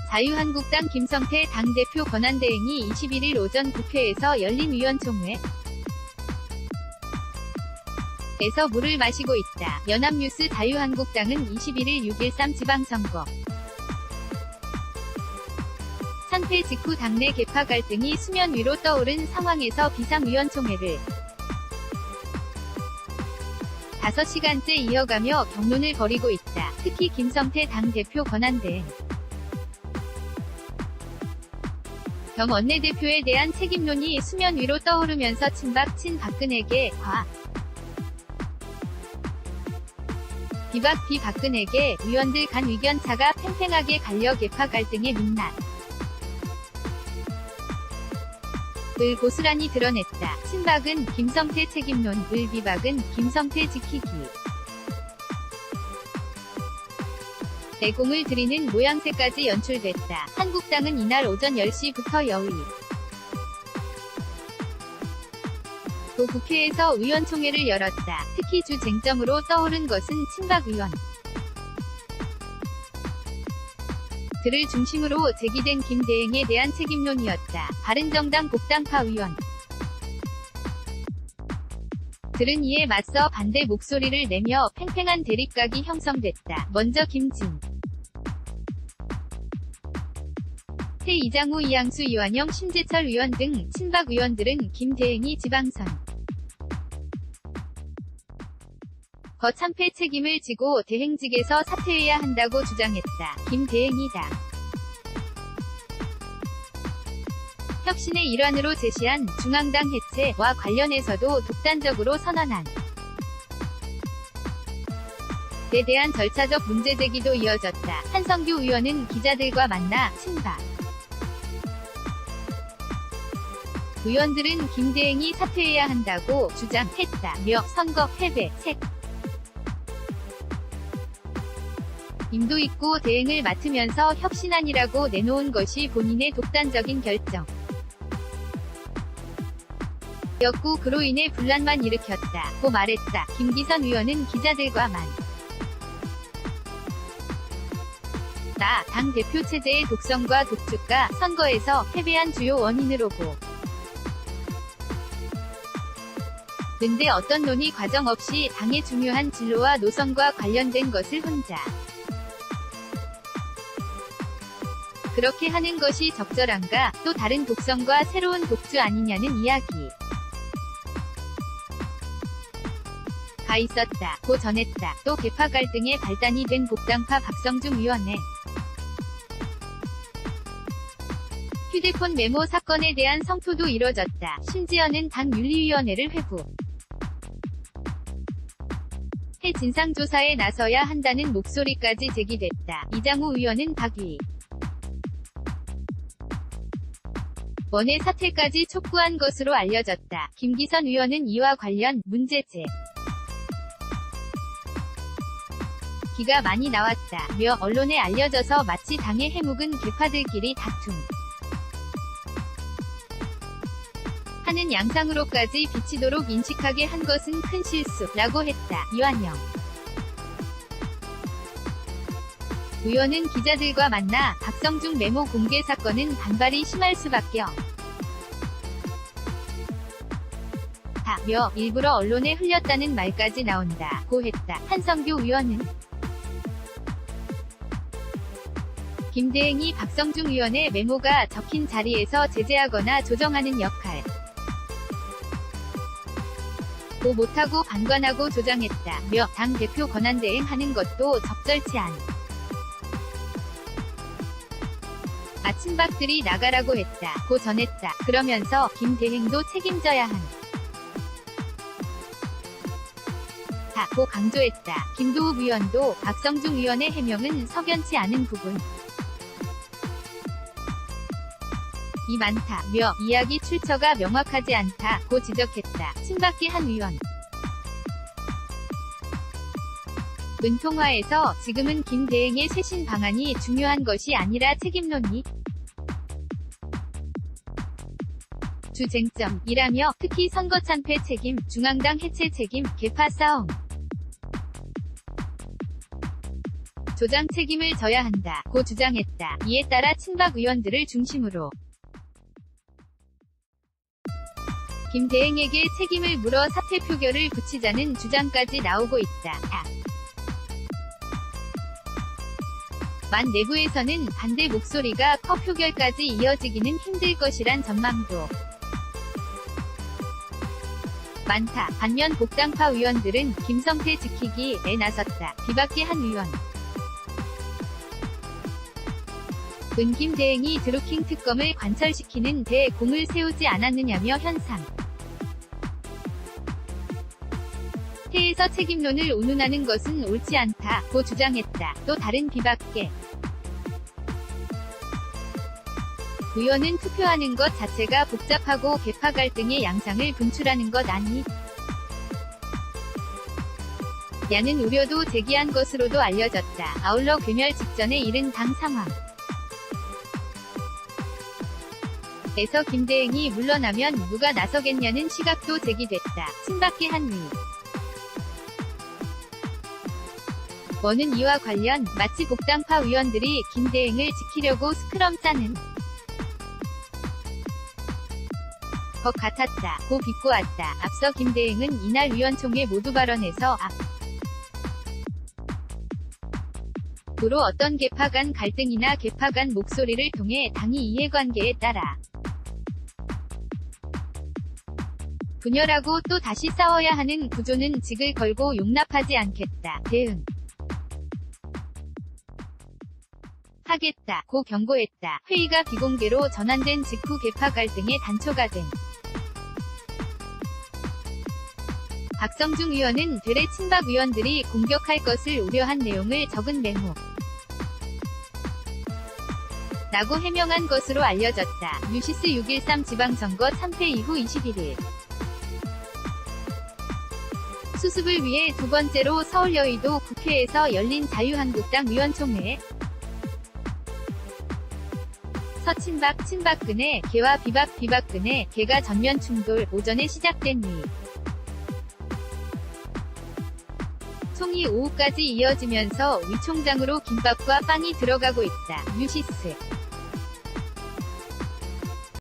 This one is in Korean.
자유한국당 김성태 당대표 권한대행이 21일 오전 국회에서 열린 의원총회 에서 물을 마시고 있다. 연합뉴스. 자유한국당은 21일 6.13 지방선거 참패 직후 당내 계파 갈등이 수면 위로 떠오른 상황에서 비상의원총회를 5시간째 이어가며 격론을 벌이고 있다. 특히 김성태 당대표 권한대행 겸 원내대표에 대한 책임론이 수면 위로 떠오르면서 친박 친박근혜계 비박 비박근혜계 의원들 간 의견차가 팽팽하게 갈려 계파 갈등의 민낯 을 고스란히 드러냈다. 친박은 김성태 책임론, 을 비박은 김성태 지키기 내공을 들이는 모양새까지 연출됐다. 한국당은 이날 오전 10시부터 여의 도 국회에서 의원총회를 열었다. 특히 주 쟁점으로 떠오른 것은 친박 의원 들을 중심으로 제기된 김대행에 대한 책임론이었다. 바른정당 복당파 의원 들은 이에 맞서 반대 목소리를 내며 팽팽한 대립각이 형성됐다. 먼저 김진 태 이장우 이양수 이완영 심재철 의원 등 친박 의원들은 김대행이 지방선 참패 책임을 지고 대행직에서 사퇴해야 한다고 주장했다. 김대행이다. 혁신의 일환으로 제시한 중앙당 해체와 관련해서도 독단적으로 선언한 에 대한 절차적 문제 제기도 이어졌다. 한성규 의원은 기자들과 만나 친박 의원들은 김대행이 사퇴해야 한다고 주장했다며 선거 패배 임도 있고 대행을 맡으면서 혁신안이라고 내놓은 것이 본인의 독단적인 결정 였고 그로 인해 분란만 일으켰다고 말했다. 김기선 의원은 기자들과 당 대표 체제의 독성과 독주가 선거에서 패배한 주요 원인으로고 근데 어떤 논의 과정 없이 당의 중요한 진로와 노선과 관련된 것을 혼자 그렇게 하는 것이 적절한가? 또 다른 독성과 새로운 독주 아니냐는 이야기 가 있었다. 고 전했다. 또 계파 갈등의 발단이 된 복당파 박성중 의원의 휴대폰 메모 사건에 대한 성토도 이뤄졌다. 심지어는 당 윤리위원회를 해 진상조사에 나서야 한다는 목소리까지 제기됐다. 이장우 의원은 박위 원의 사퇴까지 촉구한 것으로 알려졌다. 김기선 의원은 이와 관련 문제제 기가 많이 나왔다며 언론에 알려져서 마치 당의 해묵은 계파들끼리 다툼 하는 양상으로까지 비치도록 인식하게 한 것은 큰 실수라고 했다. 이완영 의원은 기자들과 만나 박성중 메모 공개 사건은 반발이 심할 수밖에 없다며 일부러 언론에 흘렸다는 말까지 나온다고 했다. 한성규 의원은 김대행이 박성중 의원의 메모가 적힌 자리에서 제재하거나 조정하는 역할 도 못하고 방관하고 조장했다며 당대표 권한대행 하는 것도 적절치 친박들이 나가라고 했다고 전했다. 그러면서 김대행도 책임져야 한다고 강조했다. 김도읍 의원도 박성중 의원의 해명은 석연치 않은 부분이 많다며 이야기 출처가 명확하지 않다고 지적했다. 친박계 한 의원 은통화에서 지금은 김대행의 쇄신 방안이 중요한 것이 아니라 책임론이 주 쟁점이라며 특히 선거 참패 책임, 중앙당 해체 책임, 계파 싸움 조장 책임을 져야 한다 고 주장했다. 이에 따라 친박 의원들을 중심으로 김대행에게 책임을 물어 사퇴 표결을 붙이자는 주장까지 나오고 있다. 만 내부에서는 반대 목소리가 커 표결까지 이어지기는 힘들 것이란 전망도 많다. 반면 복당파 의원들은 김성태 지키기에 나섰다. 비박계 한 의원 은 김대행이 드루킹 특검을 관철시키는 데 공을 세우지 않았느냐며 현상 태에서 책임론을 운운하는 것은 옳지 않다 고 주장했다. 또 다른 비박계 의원은 투표하는 것 자체가 복잡하고 계파 갈등의 양상을 분출하는 것 아니? 야는 우려도 제기한 것으로도 알려졌다. 아울러 괴멸 직전에 이른 당 상황 에서 김대행이 물러나면 누가 나서겠냐는 시각도 제기됐다. 친박계 한 의 원은 이와 관련 마치 복당파 의원들이 김대행을 지키려고 스크럼 짜는 것 같았다 고 비꼬았다. 앞서 김대행은 이날 의원총회 모두 발언에서 앞으로 어떤 계파 간 갈등이나 계파 간 목소리를 통해 당이 이해관계에 따라 분열하고 또 다시 싸워야 하는 구조는 직을 걸고 용납하지 않겠다. 대응 하겠다 고 경고했다. 회의가 비공개로 전환된 직후 계파 갈등의 단초가 된 박성중 의원은 되레 친박 의원들이 공격할 것을 우려한 내용을 적은 메모 라고 해명한 것으로 알려졌다. 뉴시스 6.13 지방선거 참패 이후 21일 수습을 위해 두 번째로 서울 여의도 국회에서 열린 자유한국당 의원총회 서친박 친박근혜 개와 비박근혜 개가 전면 충돌 오전에 시작된 위 총이 오후까지 이어지면서 위 총장으로 김밥과 빵이 들어가고 있다. 뉴시스